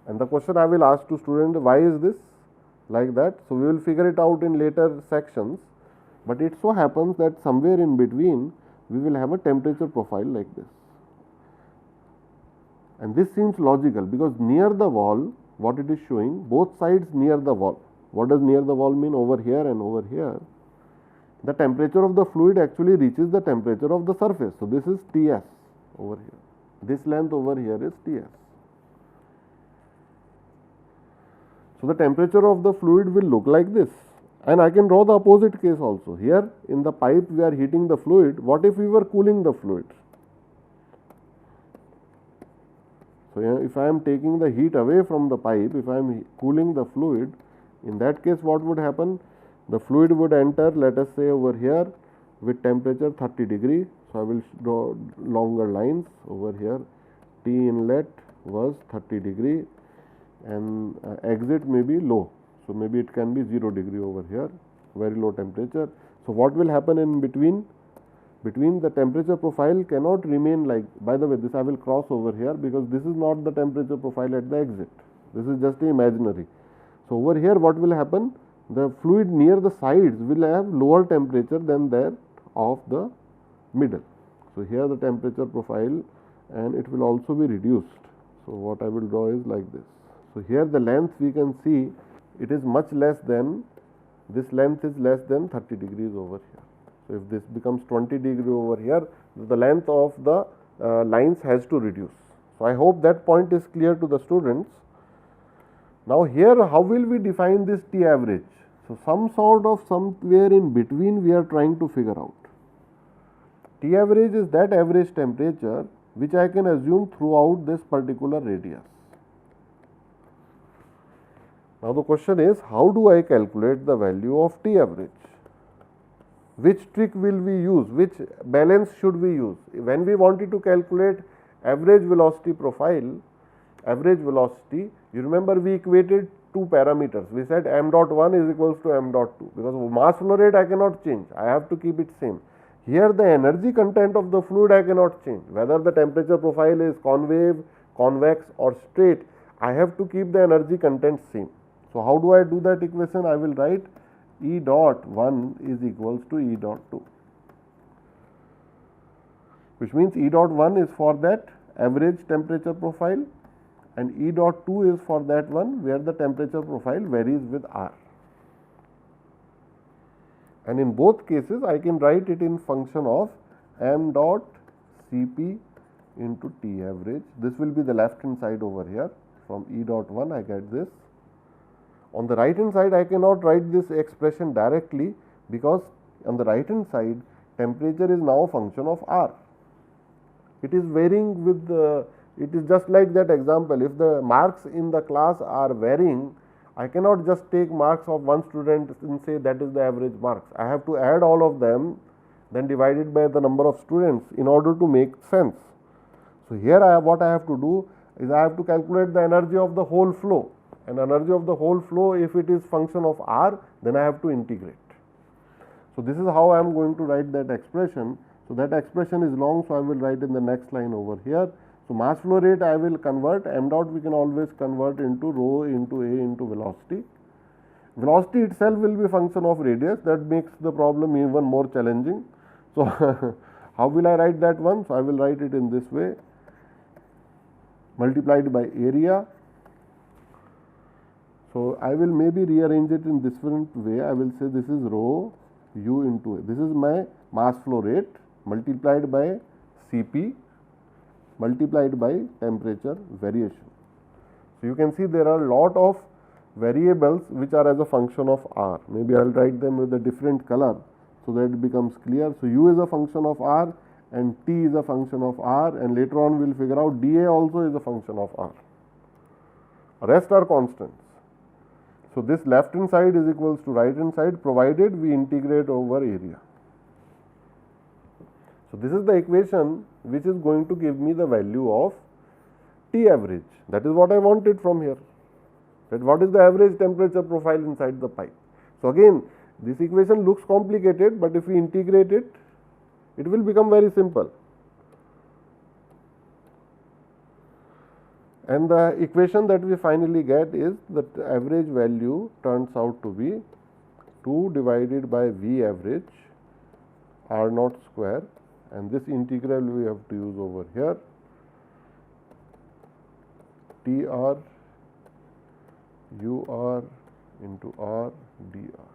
And the question I will ask to student, why is this like that? So, we will figure it out in later sections, but it so happens that somewhere in between we will have a temperature profile like this. And this seems logical because near the wall, what it is showing, both sides near the wall. What does near the wall mean? Over here and over here, the temperature of the fluid actually reaches the temperature of the surface. So, this is Ts over here, this length over here is Ts. So, the temperature of the fluid will look like this, and I can draw the opposite case also. Here in the pipe we are heating the fluid. What if we were cooling the fluid? So, if I am taking the heat away from the pipe, if I am cooling the fluid, in that case what would happen? The fluid would enter, let us say over here, with temperature 30 degree. So, I will draw longer lines over here. T inlet was 30 degree and exit may be low. So, maybe it can be 0 degree over here, very low temperature. So, what will happen in between? Between the temperature profile cannot remain like, by the way, this I will cross over here because this is not the temperature profile at the exit, this is just imaginary. So, over here what will happen? The fluid near the sides will have lower temperature than that of the middle. So, here the temperature profile and it will also be reduced. So, what I will draw is like this. So, here the length we can see it is much less than, this length is less than 30 degrees over here. So, if this becomes 20 degree over here, the length of the lines has to reduce. So, I hope that point is clear to the students. Now, here how will we define this T average? So, some sort of somewhere in between we are trying to figure out. T average is that average temperature which I can assume throughout this particular radius. Now, the question is, how do I calculate the value of T average? Which trick will we use? Which balance should we use? When we wanted to calculate average velocity profile, average velocity, you remember we equated two parameters. We said m dot 1 is equals to m dot 2 because mass flow rate I cannot change, I have to keep it same. Here the energy content of the fluid I cannot change, whether the temperature profile is concave, convex or straight, I have to keep the energy content same. So, how do I do that equation? I will write E dot 1 is equals to E dot 2, which means E dot 1 is for that average temperature profile and E dot 2 is for that one where the temperature profile varies with R. and in both cases I can write it in function of m dot Cp into T average. This will be the left hand side over here. From E dot 1 I get this. On the right hand side I cannot write this expression directly, because on the right hand side temperature is now a function of R. It is varying with the, it is just like that example. If the marks in the class are varying, I cannot just take marks of one student and say that is the average marks. I have to add all of them, then divide it by the number of students in order to make sense. So, here what I have to do is I have to calculate the energy of the whole flow, and energy of the whole flow, if it is function of R, then I have to integrate. So, this is how I am going to write that expression. So, that expression is long, so I will write in the next line over here. So, mass flow rate I will convert, m dot we can always convert into rho into A into velocity. Velocity itself will be function of radius, that makes the problem even more challenging. So, how will I write that one? So, I will write it in this way, multiplied by area. So, I will maybe rearrange it in different way. I will say this is rho u into A. This is my mass flow rate multiplied by Cp multiplied by temperature variation. So, you can see there are a lot of variables which are as a function of R. Maybe I will write them with a different color, so that it becomes clear. So, u is a function of R and T is a function of R, and later on we will figure out dA also is a function of R. Rest are constants. So, this left hand side is equals to right hand side, provided we integrate over area. So, this is the equation which is going to give me the value of T average. That is what I wanted from here, that what is the average temperature profile inside the pipe. So, again this equation looks complicated, but if we integrate it, it will become very simple. And the equation that we finally get is that average value turns out to be 2 divided by V average R naught square, and this integral we have to use over here, T R U R into R d R.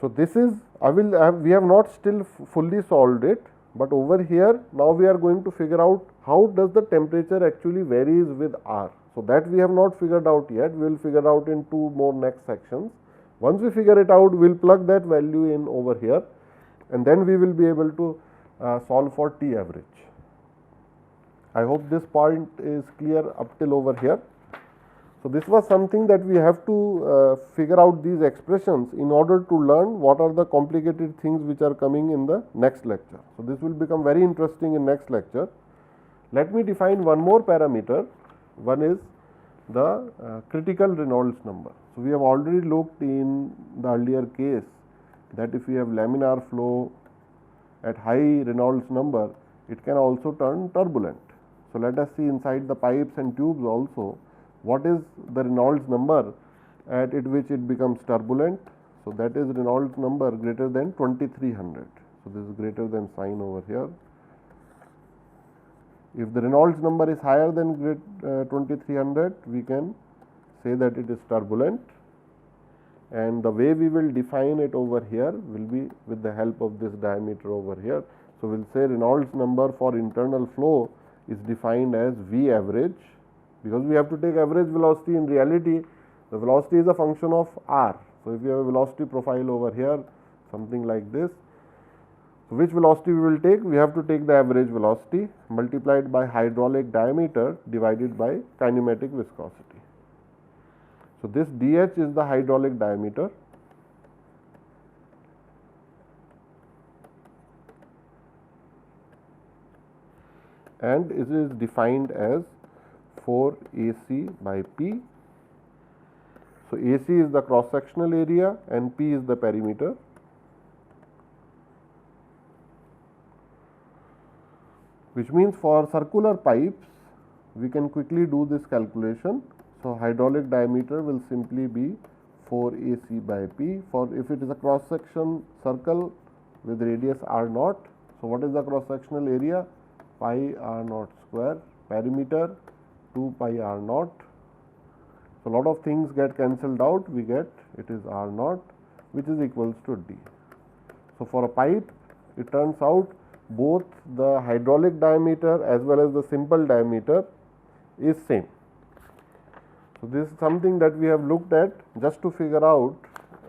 So, this is we have not still fully solved it, but over here now we are going to figure out how does the temperature actually varies with R. So, that we have not figured out yet, we will figure out in two more next sections. Once we figure it out, we will plug that value in over here, and then we will be able to solve for T average. I hope this point is clear up till over here. So, this was something that we have to figure out these expressions in order to learn what are the complicated things which are coming in the next lecture. So, this will become very interesting in next lecture. Let me define one more parameter. One is the critical Reynolds number. So, we have already looked in the earlier case that if we have laminar flow at high Reynolds number, it can also turn turbulent. So, let us see inside the pipes and tubes also what is the Reynolds number at which it becomes turbulent. So, that is Reynolds number greater than 2300. So, this is greater than sign over here. If the Reynolds number is higher than 2300, we can say that it is turbulent, and the way we will define it over here will be with the help of this diameter over here. So, we will say Reynolds number for internal flow is defined as V average, because we have to take average velocity. In reality, the velocity is a function of R. So, if you have a velocity profile over here, something like this, so which velocity we will take? We have to take the average velocity multiplied by hydraulic diameter divided by kinematic viscosity. So, this dH is the hydraulic diameter, and it is defined as 4 AC by P. So, AC is the cross sectional area and P is the perimeter. Which means for circular pipes, we can quickly do this calculation. So, hydraulic diameter will simply be 4 AC by P. For if it is a cross section circle with radius R naught. So, what is the cross sectional area? Pi R naught square, perimeter 2 pi R naught. So, a lot of things get cancelled out, we get it is R naught, which is equals to D. So, for a pipe, it turns out both the hydraulic diameter as well as the simple diameter is same. So, this is something that we have looked at just to figure out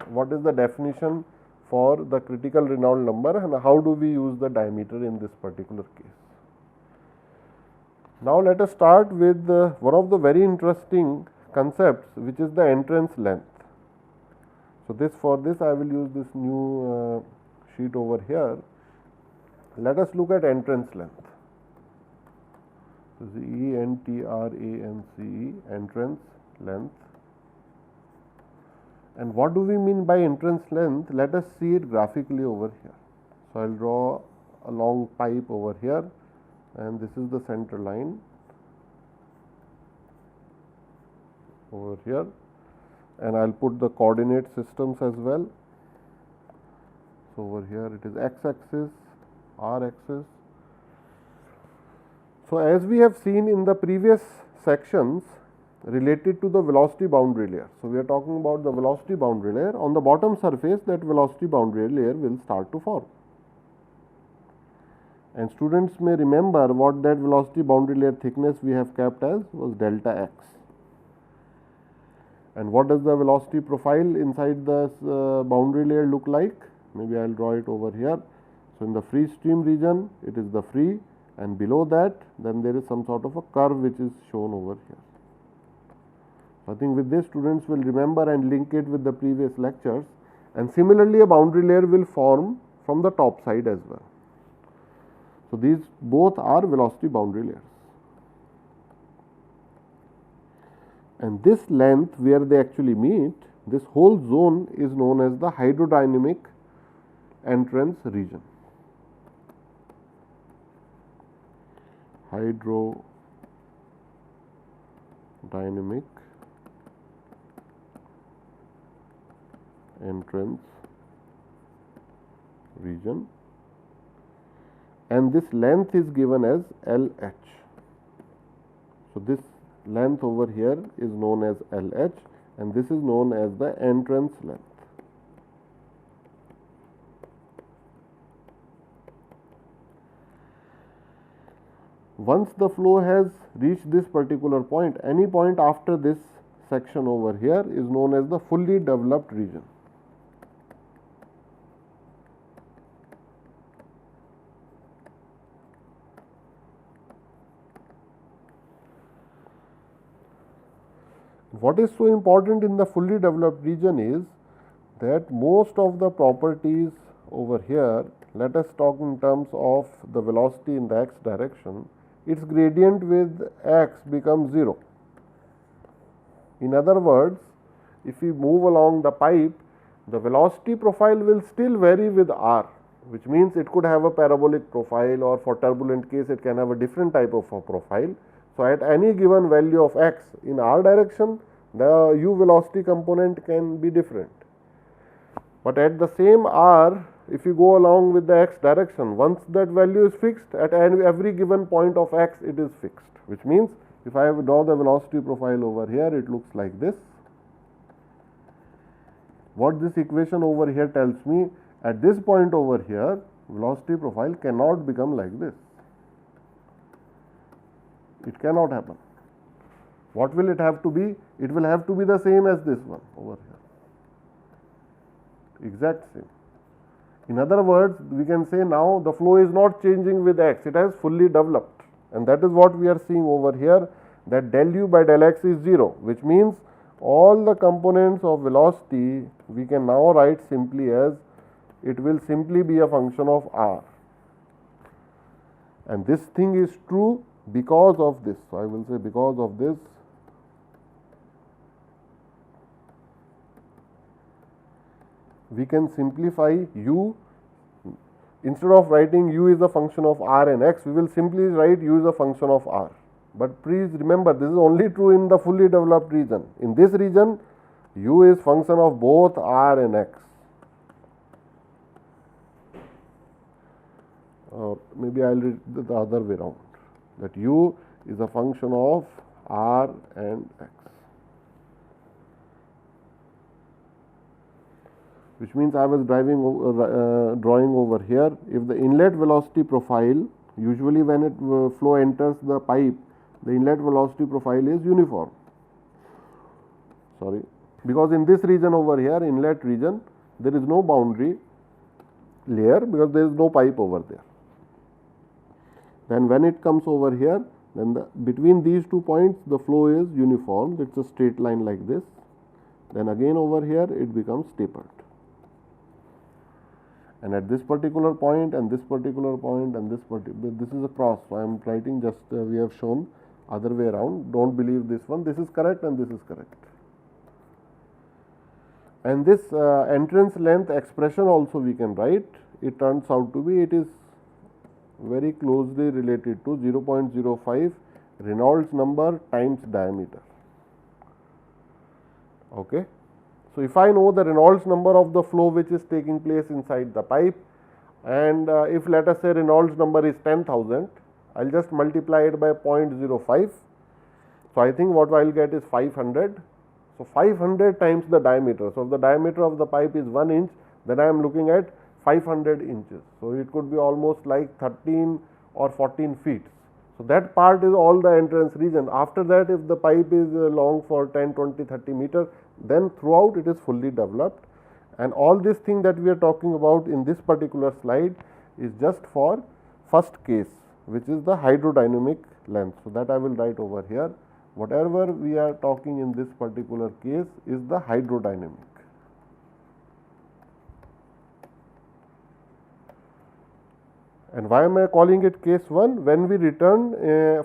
what is the definition for the critical Reynolds number and how do we use the diameter in this particular case. Now, let us start with one of the very interesting concepts, which is the entrance length. So, for this I will use this new sheet over here. Let us look at entrance length. So, ENTRANCE, entrance length. And what do we mean by entrance length? Let us see it graphically over here. So, I will draw a long pipe over here, and this is the center line over here, and I will put the coordinate systems as well. So, over here it is x axis, r axis. So, as we have seen in the previous sections related to the velocity boundary layer. So, we are talking about the velocity boundary layer. On the bottom surface, that velocity boundary layer will start to form. And students may remember what that velocity boundary layer thickness we have kept as was delta x. And what does the velocity profile inside this boundary layer look like? Maybe I will draw it over here. So, in the free stream region, it is the free, and below that then there is some sort of a curve which is shown over here. I think with this students will remember and link it with the previous lectures, and similarly a boundary layer will form from the top side as well. So, these both are velocity boundary layers, and this length where they actually meet, this whole zone is known as the hydrodynamic entrance region. Hydrodynamic entrance region, and this length is given as LH. So, this length over here is known as LH, and this is known as the entrance length. Once the flow has reached this particular point, any point after this section over here is known as the fully developed region. What is so important in the fully developed region is that most of the properties over here, let us talk in terms of the velocity in the x direction, its gradient with x becomes 0. In other words, if we move along the pipe, the velocity profile will still vary with r, which means it could have a parabolic profile, or for turbulent case it can have a different type of a profile. So, at any given value of x in r direction, the u velocity component can be different. But at the same r, if you go along with the x direction, once that value is fixed, at every given point of x it is fixed, which means if I draw the velocity profile over here, it looks like this. What this equation over here tells me, at this point over here, velocity profile cannot become like this. It cannot happen. What will it have to be? It will have to be the same as this one over here, exact same. In other words, we can say now the flow is not changing with x, it has fully developed, and that is what we are seeing over here, that del u by del x is 0, which means all the components of velocity we can now write simply as it will simply be a function of r, and this thing is true because of this. So, I will say because of this, we can simplify u. Instead of writing u is a function of r and x, we will simply write u is a function of r. But please remember, this is only true in the fully developed region. In this region, u is function of both r and x. Or maybe I will read the other way around, that u is a function of r and x. which means I was drawing over here. If the inlet velocity profile, usually when it flow enters the pipe, the inlet velocity profile is uniform. Sorry, because in this region over here, inlet region, there is no boundary layer because there is no pipe over there. Then when it comes over here, then between these 2 points the flow is uniform, it is a straight line like this. Then again over here it becomes tapered, and at this particular point and this particular point and this is a cross. So I am writing just we have shown other way around. Do not believe this one, this is correct and this is correct. And this entrance length expression also we can write. It turns out to be, it is very closely related to 0.05 Reynolds number times diameter. Okay. So, if I know the Reynolds number of the flow which is taking place inside the pipe, and if let us say Reynolds number is 10,000, I will just multiply it by 0.05. So, I think what I will get is 500. So, 500 times the diameter. So, if the diameter of the pipe is 1 inch, then I am looking at 500 inches. So, it could be almost like 13 or 14 feet. So, that part is all the entrance region. After that, if the pipe is long for 10, 20, 30 meter, then throughout it is fully developed. And all this thing that we are talking about in this particular slide is just for first case, which is the hydrodynamic length. So, that I will write over here. Whatever we are talking in this particular case is the hydrodynamic. And why am I calling it case 1? When we return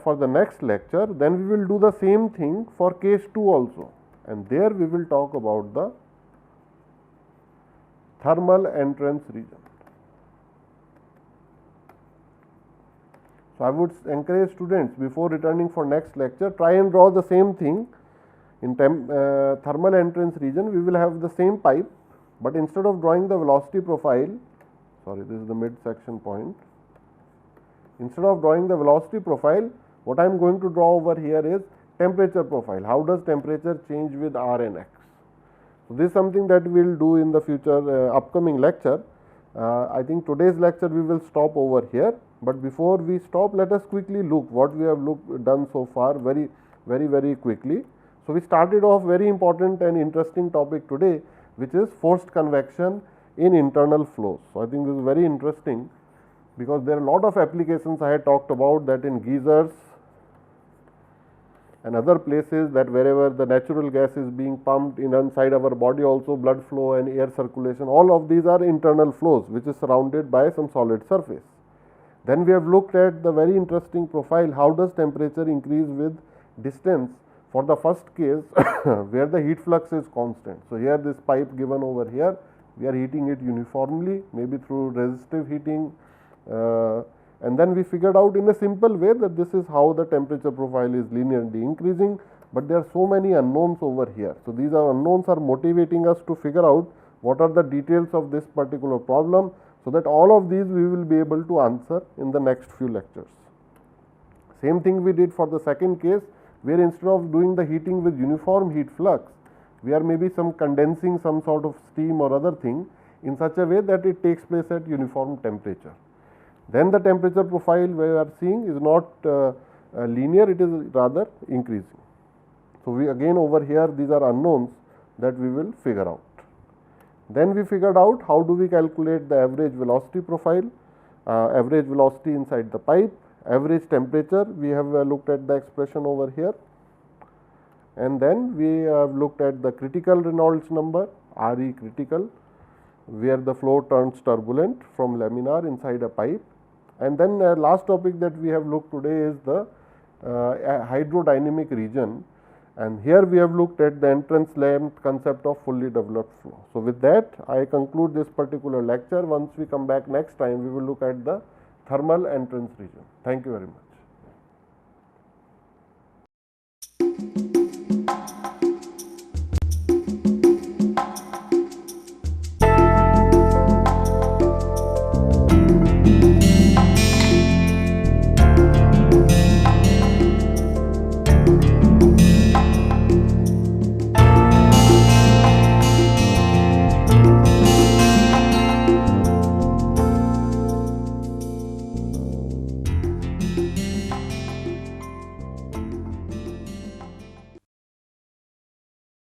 for the next lecture, then we will do the same thing for case 2 also, and there we will talk about the thermal entrance region. So, I would encourage students, before returning for next lecture, try and draw the same thing. In thermal entrance region, we will have the same pipe, but instead of drawing the velocity profile, sorry, this is the mid section point. Instead of drawing the velocity profile, what I am going to draw over here is temperature profile. How does temperature change with R and X? So, this is something that we will do in the future upcoming lecture. I think today's lecture we will stop over here, but before we stop, let us quickly look what we have done so far very quickly. So, we started off very important and interesting topic today, which is forced convection in internal flows. So, I think this is very interesting, because there are a lot of applications I had talked about, that in geysers and other places, that wherever the natural gas is being pumped in inside our body, also blood flow and air circulation, all of these are internal flows which is surrounded by some solid surface. Then we have looked at the very interesting profile, how does temperature increase with distance for the first case where the heat flux is constant. So, here this pipe given over here, we are heating it uniformly, maybe through resistive heating, and then we figured out in a simple way that this is how the temperature profile is linearly increasing, but there are so many unknowns over here. So, these are unknowns are motivating us to figure out what are the details of this particular problem, so that all of these we will be able to answer in the next few lectures. Same thing we did for the second case, where instead of doing the heating with uniform heat flux, we are maybe condensing some sort of steam or other thing in such a way that it takes place at uniform temperature. Then the temperature profile we are seeing is not linear, it is rather increasing. So, we again over here, these are unknowns that we will figure out. Then we figured out how do we calculate the average velocity profile, average velocity inside the pipe, average temperature, we have looked at the expression over here, and then we have looked at the critical Reynolds number, RE critical, where the flow turns turbulent from laminar inside a pipe. And then last topic that we have looked today is the hydrodynamic region, and here we have looked at the entrance length concept of fully developed flow. So, with that I conclude this particular lecture. Once we come back next time, we will look at the thermal entrance region. Thank you very much.